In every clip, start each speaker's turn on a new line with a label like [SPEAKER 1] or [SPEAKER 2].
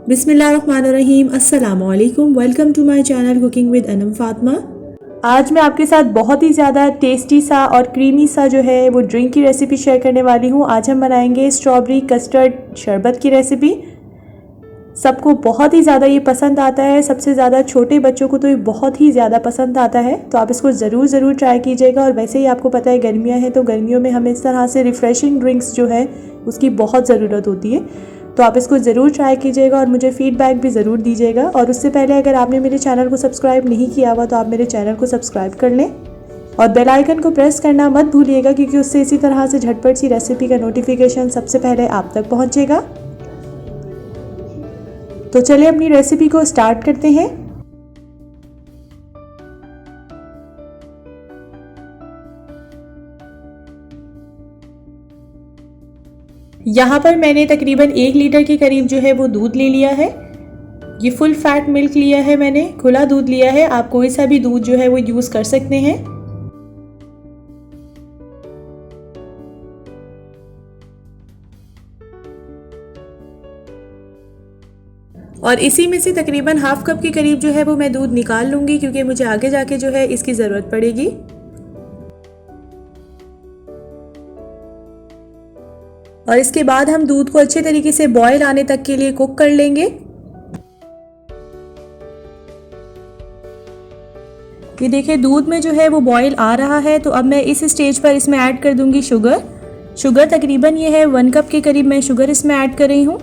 [SPEAKER 1] बिस्मिल्लाहिर्रहमानिर्रहीम, अस्सलामुअलैकुम। Welcome to my channel cooking with Anam Fatima. आज मैं आपके साथ बहुत ही ज़्यादा टेस्टी सा और क्रीमी सा जो है वो ड्रिंक की रेसिपी शेयर करने वाली हूँ। आज हम बनाएंगे स्ट्रॉबेरी कस्टर्ड शरबत की रेसिपी। सबको बहुत ही ज़्यादा ये पसंद आता है, सबसे ज़्यादा छोटे बच्चों को तो ये बहुत ही ज़्यादा पसंद आता है। तो आप इसको ज़रूर ट्राई कीजिएगा। और वैसे ही आपको पता है गर्मियाँ हैं, तो गर्मियों में हमें इस तरह से रिफ़्रेशिंग ड्रिंक्स जो है उसकी बहुत ज़रूरत होती है। तो आप इसको ज़रूर ट्राई कीजिएगा और मुझे फ़ीडबैक भी ज़रूर दीजिएगा। और उससे पहले अगर आपने मेरे चैनल को सब्सक्राइब नहीं किया हुआ तो आप मेरे चैनल को सब्सक्राइब कर लें और बेल आइकन को प्रेस करना मत भूलिएगा, क्योंकि उससे इसी तरह से झटपट सी रेसिपी का नोटिफिकेशन सबसे पहले आप तक पहुंचेगा। तो चलिए अपनी रेसिपी को स्टार्ट करते हैं। यहाँ पर मैंने तकरीबन 1 लीटर के करीब जो है वो दूध ले लिया है। ये फुल फैट मिल्क लिया है, मैंने खुला दूध लिया है। आप कोई सा भी दूध जो है वो यूज़ कर सकते हैं। और इसी में से तकरीबन हाफ कप के करीब जो है वो मैं दूध निकाल लूँगी, क्योंकि मुझे आगे जाके जो है इसकी ज़रूरत पड़ेगी। और इसके बाद हम दूध को अच्छे तरीके से बॉयल आने तक के लिए कुक कर लेंगे। ये देखिए दूध में जो है वो बॉयल आ रहा है। तो अब मैं इस स्टेज पर इसमें ऐड कर दूंगी शुगर तकरीबन ये है 1 कप के करीब मैं शुगर इसमें ऐड कर रही हूँ।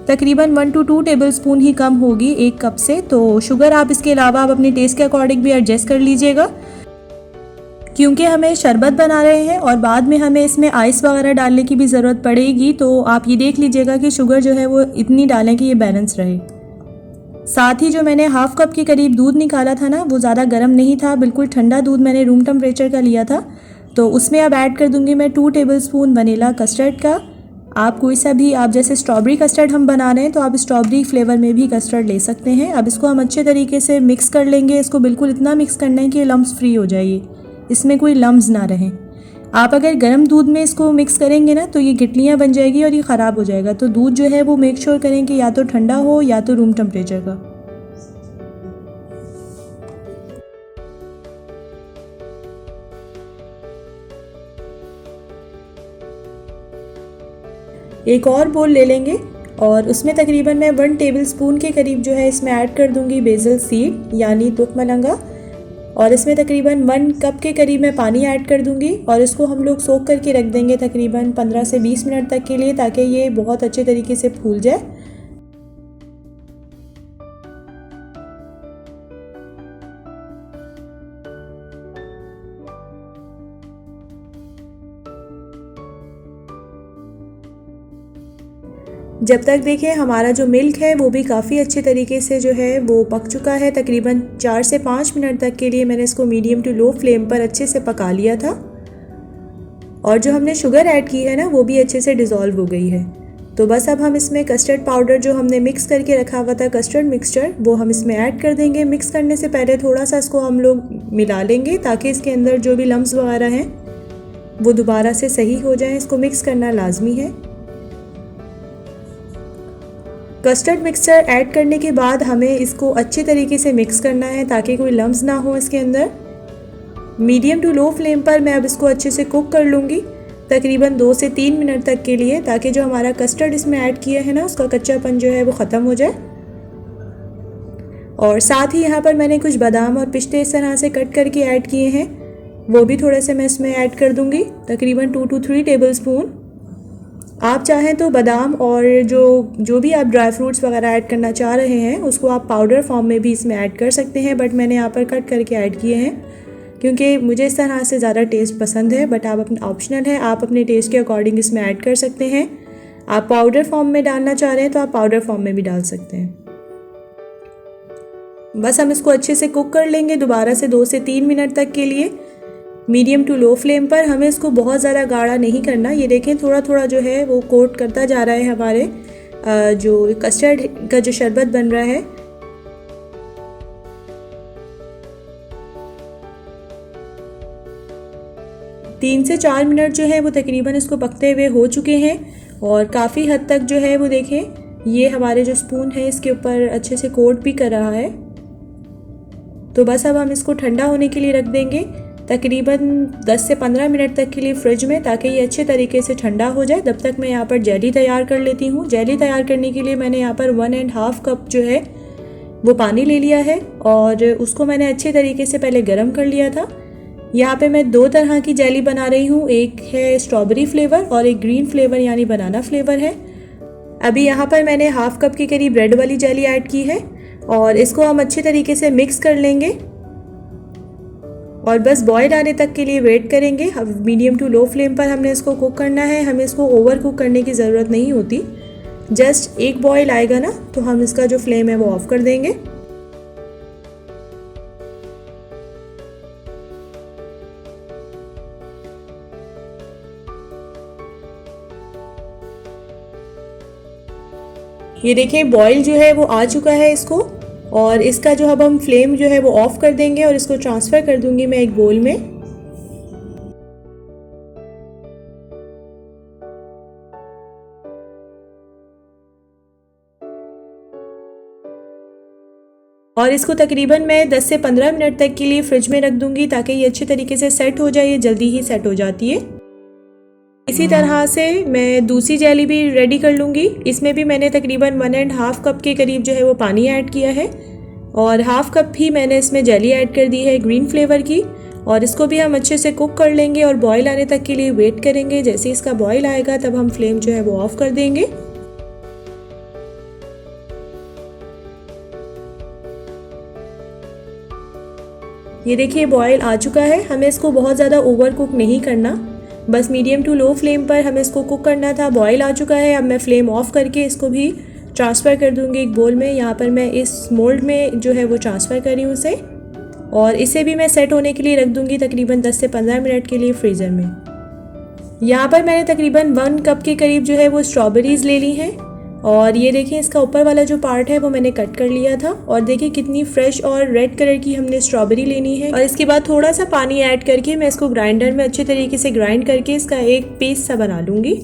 [SPEAKER 1] तकरीबन 1 to 2 टेबल स्पून ही कम होगी 1 कप से। तो शुगर आप इसके अलावा आप अपने टेस्ट के अकॉर्डिंग भी एडजस्ट कर लीजिएगा, क्योंकि हमें शरबत बना रहे हैं और बाद में हमें इसमें आइस वगैरह डालने की भी ज़रूरत पड़ेगी। तो आप ये देख लीजिएगा कि शुगर जो है वो इतनी डालें कि ये बैलेंस रहे। साथ ही जो मैंने हाफ कप के करीब दूध निकाला था ना, वो ज़्यादा गर्म नहीं था, बिल्कुल ठंडा दूध मैंने रूम टेम्परेचर का लिया था। तो उसमें अब ऐड कर दूंगी मैं 2 टेबल स्पून वनीला कस्टर्ड का। आप कोई सा भी, आप जैसे स्ट्रॉबेरी कस्टर्ड हम बना रहे हैं तो आप स्ट्रॉबेरी फ्लेवर में भी कस्टर्ड ले सकते हैं। अब इसको हम अच्छे तरीके से मिक्स कर लेंगे। इसको बिल्कुल इतना मिक्स करना है कि लम्स फ्री हो जाए, इसमें कोई लम्स ना रहें। आप अगर गर्म दूध में इसको मिक्स करेंगे ना तो ये गिटलियाँ बन जाएगी और ये ख़राब हो जाएगा। तो दूध जो है वो मेक श्योर करें कि या तो ठंडा हो या तो रूम टेम्परेचर का। एक और बोल ले लेंगे और उसमें तकरीबन मैं 1 टेबल स्पून के करीब जो है इसमें ऐड कर दूंगी बेसल सीड यानी तुखमलंगा। और इसमें तकरीबन 1 कप के करीब मैं पानी ऐड कर दूंगी और इसको हम लोग सोख करके रख देंगे तकरीबन 15 से 20 मिनट तक के लिए, ताकि ये बहुत अच्छे तरीके से फूल जाए। जब तक देखिए हमारा जो मिल्क है वो भी काफ़ी अच्छे तरीके से जो है वो पक चुका है। तकरीबन 4 से 5 मिनट तक के लिए मैंने इसको मीडियम टू लो फ्लेम पर अच्छे से पका लिया था। और जो हमने शुगर ऐड की है ना वो भी अच्छे से डिज़ोल्व हो गई है। तो बस अब हम इसमें कस्टर्ड पाउडर जो हमने मिक्स करके रखा हुआ था, कस्टर्ड मिक्सचर, वो हम इसमें ऐड कर देंगे। मिक्स करने से पहले थोड़ा सा इसको हम लोग मिला लेंगे ताकि इसके अंदर जो भी लम्स वगैरह हैं वो दोबारा से सही हो जाएं। इसको मिक्स करना लाजमी है। कस्टर्ड मिक्सचर ऐड करने के बाद हमें इसको अच्छे तरीके से मिक्स करना है ताकि कोई लम्स ना हो इसके अंदर। मीडियम टू लो फ्लेम पर मैं अब इसको अच्छे से कुक कर लूँगी तकरीबन 2 से 3 मिनट तक के लिए, ताकि जो हमारा कस्टर्ड इसमें ऐड किया है ना उसका कच्चापन जो है वो ख़त्म हो जाए। और साथ ही यहाँ पर मैंने कुछ बादाम और पिस्ते इस तरह से कट करके ऐड किए हैं, वो भी थोड़े से मैं इसमें ऐड कर दूँगी, तकरीबन 2 to 3 टेबल स्पून। आप चाहें तो बादाम और जो भी आप ड्राई फ्रूट्स वगैरह ऐड करना चाह रहे हैं उसको आप पाउडर फॉर्म में भी इसमें ऐड कर सकते हैं, बट मैंने यहाँ पर कट करके ऐड किए हैं क्योंकि मुझे इस तरह से ज़्यादा टेस्ट पसंद है। बट आप अपना ऑप्शनल है, आप अपने टेस्ट के अकॉर्डिंग इसमें ऐड कर सकते हैं। आप पाउडर फॉर्म में डालना चाह रहे हैं तो आप पाउडर फॉर्म में भी डाल सकते हैं। बस हम इसको अच्छे से कुक कर लेंगे दोबारा से 2 से 3 मिनट तक के लिए मीडियम टू लो फ्लेम पर। हमें इसको बहुत ज़्यादा गाढ़ा नहीं करना। ये देखें थोड़ा थोड़ा जो है वो कोट करता जा रहा है हमारे जो कस्टर्ड का जो शरबत बन रहा है। तीन से 4 मिनट जो है वो तकरीबन इसको पकते हुए हो चुके हैं और काफ़ी हद तक जो है वो देखें ये हमारे जो स्पून है इसके ऊपर अच्छे से कोट भी कर रहा है। तो बस अब हम इसको ठंडा होने के लिए रख देंगे तकरीबन 10 से 15 मिनट तक के लिए फ्रिज में, ताकि ये अच्छे तरीके से ठंडा हो जाए। तब तक मैं यहाँ पर जेली तैयार कर लेती हूँ। जेली तैयार करने के लिए मैंने यहाँ पर 1.5 कप जो है वो पानी ले लिया है और उसको मैंने अच्छे तरीके से पहले गर्म कर लिया था। यहाँ पे मैं 2 तरह की जेली बना रही हूँ, एक है स्ट्रॉबेरी फ्लेवर और एक ग्रीन फ्लेवर यानी बनाना फ्लेवर है। अभी यहाँ पर मैंने 1/2 कप के करीब रेड वाली जेली ऐड की है और इसको हम अच्छे तरीके से मिक्स कर लेंगे और बस बॉयल आने तक के लिए वेट करेंगे। मीडियम टू लो फ्लेम पर हमने इसको कुक करना है। हमें इसको ओवर कुक करने की ज़रूरत नहीं होती, जस्ट एक बॉयल आएगा ना तो हम इसका जो फ्लेम है वो ऑफ कर देंगे। ये देखिए बॉयल जो है वो आ चुका है इसको, और इसका जो अब हम फ्लेम जो है वो ऑफ कर देंगे और इसको ट्रांसफ़र कर दूंगी मैं एक बोल में। और इसको तकरीबन मैं 10 से 15 मिनट तक के लिए फ्रिज में रख दूंगी ताकि ये अच्छे तरीके से सेट हो जाए। ये जल्दी ही सेट हो जाती है। इसी तरह से मैं दूसरी जेली भी रेडी कर लूँगी। इसमें भी मैंने तकरीबन 1.5 कप के करीब जो है वो पानी ऐड किया है और 1/2 कप ही मैंने इसमें जेली ऐड कर दी है ग्रीन फ्लेवर की, और इसको भी हम अच्छे से कुक कर लेंगे और बॉयल आने तक के लिए वेट करेंगे। जैसे इसका बॉयल आएगा तब हम फ्लेम जो है वो ऑफ कर देंगे। ये देखिए बॉयल आ चुका है। हमें इसको बहुत ज़्यादा ओवर कुक नहीं करना, बस मीडियम टू लो फ्लेम पर हमें इसको कुक करना था। बॉयल आ चुका है। अब मैं फ्लेम ऑफ करके इसको भी ट्रांसफ़र कर दूंगी एक बोल में। यहाँ पर मैं इस मोल्ड में जो है वो ट्रांसफ़र कर रही हूँ उसे, और इसे भी मैं सेट होने के लिए रख दूंगी तकरीबन 10 से 15 मिनट के लिए फ्रीज़र में। यहाँ पर मैंने तकरीबन 1 कप के करीब जो है वो स्ट्रॉबेरीज़ ले ली हैं, और ये देखिए इसका ऊपर वाला जो पार्ट है वो मैंने कट कर लिया था। और देखिए कितनी फ्रेश और रेड कलर की हमने स्ट्रॉबेरी लेनी है, और इसके बाद थोड़ा सा पानी ऐड करके मैं इसको ग्राइंडर में अच्छे तरीके से ग्राइंड करके इसका एक पेस्ट सा बना लूँगी।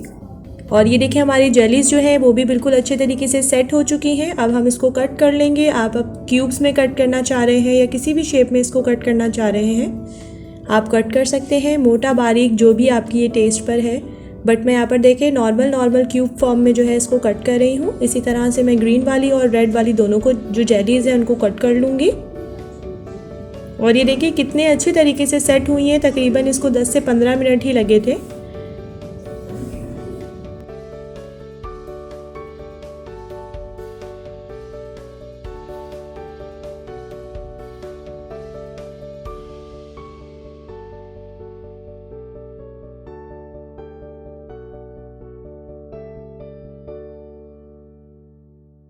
[SPEAKER 1] और ये देखिए हमारी जेलीज़ जो है वो भी बिल्कुल अच्छे तरीके से सेट हो चुकी हैं। अब हम इसको कट कर लेंगे। आप अब क्यूब्स में कट करना चाह रहे हैं या किसी भी शेप में इसको कट करना चाह रहे हैं आप कट कर सकते हैं, मोटा बारीक जो भी आपकी ये टेस्ट पर है। बट मैं यहाँ पर देखें नॉर्मल क्यूब फॉर्म में जो है इसको कट कर रही हूँ। इसी तरह से मैं ग्रीन वाली और रेड वाली दोनों को जो जेलीज़ हैं उनको कट कर लूँगी। और ये देखिए कितने अच्छे तरीके से सेट हुई हैं। तकरीबन इसको 10 से 15 मिनट ही लगे थे।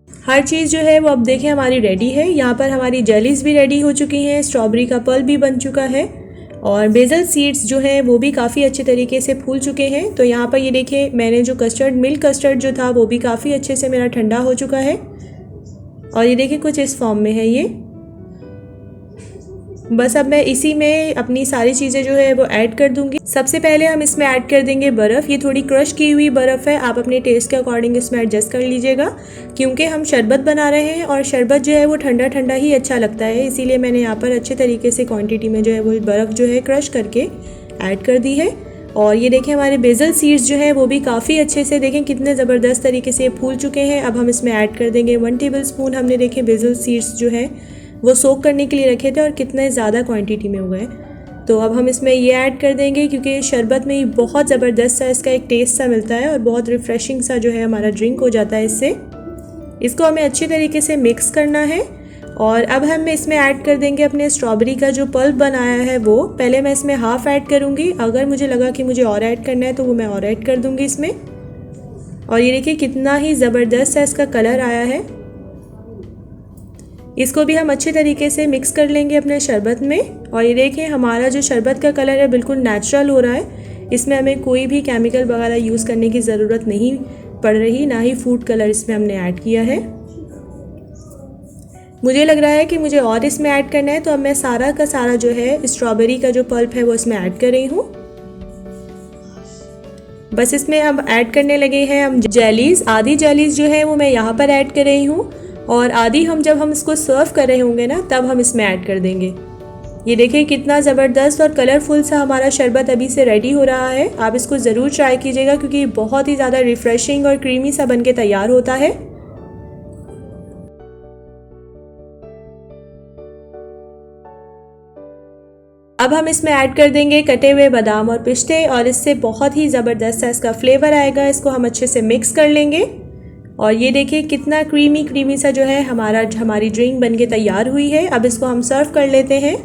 [SPEAKER 1] हर चीज़ जो है वो अब देखें हमारी रेडी है। यहाँ पर हमारी जेलीज़ भी रेडी हो चुकी हैं, स्ट्रॉबेरी का पल्प भी बन चुका है, और बेसल सीड्स जो हैं वो भी काफ़ी अच्छे तरीके से फूल चुके हैं। तो यहाँ पर ये देखिए मैंने जो मिल्क कस्टर्ड जो था वो भी काफ़ी अच्छे से मेरा ठंडा हो चुका है, और ये देखिए कुछ इस फॉर्म में है ये। बस अब मैं इसी में अपनी सारी चीज़ें जो है वो ऐड कर दूंगी। सबसे पहले हम इसमें ऐड कर देंगे बर्फ़। ये थोड़ी क्रश की हुई बर्फ़ है, आप अपने टेस्ट के अकॉर्डिंग इसमें एडजस्ट कर लीजिएगा, क्योंकि हम शरबत बना रहे हैं और शरबत जो है वो ठंडा ठंडा ही अच्छा लगता है। इसीलिए मैंने यहाँ पर अच्छे तरीके से क्वान्टिटी में जो है वो बर्फ़ जो है क्रश करके ऐड कर दी है। और ये देखें हमारे बेसल सीड्स जो है वो भी काफ़ी अच्छे से देखें कितने ज़बरदस्त तरीके से फूल चुके हैं। अब हम इसमें ऐड कर देंगे 1 टेबल स्पून। हमने देखे बेसल सीड्स जो है वो सोक करने के लिए रखे थे और कितने ज़्यादा क्वांटिटी में हो गए। तो अब हम इसमें ये ऐड कर देंगे, क्योंकि शरबत में ही बहुत ज़बरदस्त सा इसका एक टेस्ट सा मिलता है और बहुत रिफ़्रेशिंग सा जो है हमारा ड्रिंक हो जाता है इससे। इसको हमें अच्छे तरीके से मिक्स करना है। और अब हम इसमें ऐड कर देंगे अपने स्ट्रॉबेरी का जो पल्प बनाया है वो। पहले मैं इसमें हाफ़ ऐड करूँगी, अगर मुझे लगा कि मुझे और ऐड करना है तो वो मैं और ऐड कर दूँगी इसमें। और ये देखिए कितना ही ज़बरदस्त सा इसका कलर आया है। इसको भी हम अच्छे तरीके से मिक्स कर लेंगे अपने शरबत में। और ये देखिए हमारा जो शरबत का कलर है बिल्कुल नेचुरल हो रहा है। इसमें हमें कोई भी केमिकल वगैरह यूज़ करने की ज़रूरत नहीं पड़ रही, ना ही फूड कलर इसमें हमने ऐड किया है। मुझे लग रहा है कि मुझे और इसमें ऐड करना है, तो अब मैं सारा का सारा जो है स्ट्रॉबेरी का जो पल्प है वो इसमें ऐड कर रही हूँ। बस इसमें हम ऐड करने लगे हैं हम जेलीज़। आधी जेलीज़ जो है वो मैं यहाँ पर ऐड कर रही हूँ और आधी हम जब हम इसको सर्व कर रहे होंगे ना तब हम इसमें ऐड कर देंगे। ये देखिए कितना ज़बरदस्त और कलरफुल सा हमारा शरबत अभी से रेडी हो रहा है। आप इसको ज़रूर ट्राई कीजिएगा क्योंकि बहुत ही ज़्यादा रिफ़्रेशिंग और क्रीमी सा बन के तैयार होता है। अब हम इसमें ऐड कर देंगे कटे हुए बादाम और पिस्ते और इससे बहुत ही ज़बरदस्त सा इसका फ्लेवर आएगा। इसको हम अच्छे से मिक्स कर लेंगे और ये देखिए कितना क्रीमी सा जो है हमारी ड्रिंक बनके तैयार हुई है। अब इसको हम सर्व कर लेते हैं।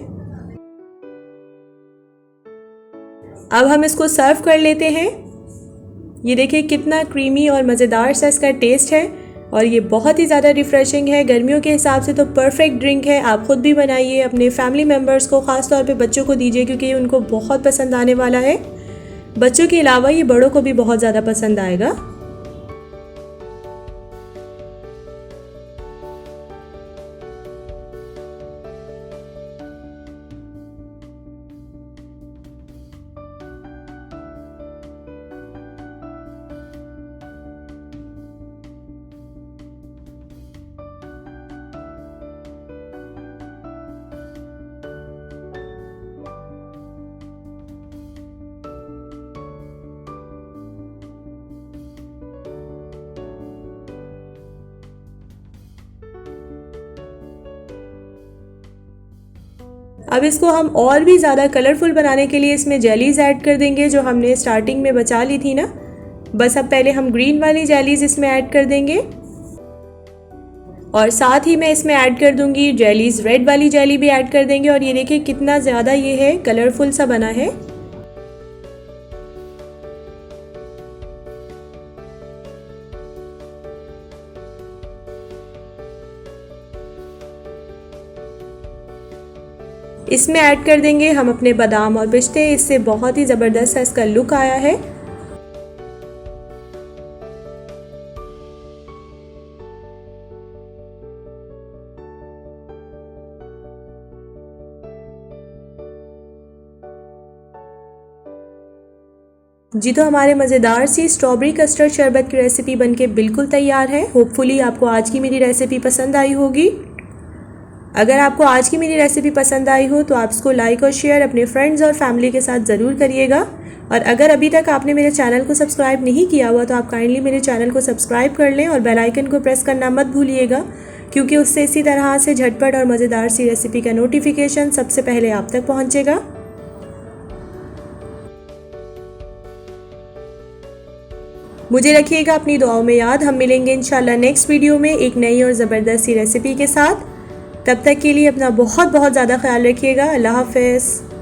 [SPEAKER 1] अब हम इसको सर्व कर लेते हैं। ये देखिए कितना क्रीमी और मज़ेदार सा इसका टेस्ट है और ये बहुत ही ज़्यादा रिफ़्रेशिंग है। गर्मियों के हिसाब से तो परफेक्ट ड्रिंक है। आप ख़ुद भी बनाइए, अपने फैमिली मेम्बर्स को, ख़ास तौर पे बच्चों को दीजिए क्योंकि ये उनको बहुत पसंद आने वाला है। बच्चों के अलावा ये बड़ों को भी बहुत ज़्यादा पसंद आएगा। अब इसको हम और भी ज़्यादा कलरफुल बनाने के लिए इसमें जेलीज़ ऐड कर देंगे जो हमने स्टार्टिंग में बचा ली थी ना। बस अब पहले हम ग्रीन वाली जेलीज़ इसमें ऐड कर देंगे और साथ ही मैं इसमें ऐड कर दूंगी जेलीज़, रेड वाली जेली भी ऐड कर देंगे और ये देखिए कितना ज़्यादा ये है कलरफुल सा बना है। इसमें ऐड कर देंगे हम अपने बादाम और पिस्ते। इससे बहुत ही ज़बरदस्त इसका लुक आया है। जी तो हमारे मज़ेदार सी स्ट्रॉबेरी कस्टर्ड शरबत की रेसिपी बनके बिल्कुल तैयार है। होपफुली आपको आज की मेरी रेसिपी पसंद आई होगी। अगर आपको आज की मेरी रेसिपी पसंद आई हो तो आप इसको लाइक और शेयर अपने फ्रेंड्स और फैमिली के साथ ज़रूर करिएगा। और अगर अभी तक आपने मेरे चैनल को सब्सक्राइब नहीं किया हुआ तो आप काइंडली मेरे चैनल को सब्सक्राइब कर लें और बेल आइकन को प्रेस करना मत भूलिएगा क्योंकि उससे इसी तरह से झटपट और मज़ेदार सी रेसिपी का नोटिफिकेशन सबसे पहले आप तक पहुँचेगा। मुझे रखिएगा अपनी दुआओं में याद। हम मिलेंगे इंशाल्लाह नेक्स्ट वीडियो में एक नई और ज़बरदस्त सी रेसिपी के साथ। तब तक के लिए अपना बहुत ज़्यादा ख्याल रखिएगा। अल्लाह हाफ़िज़।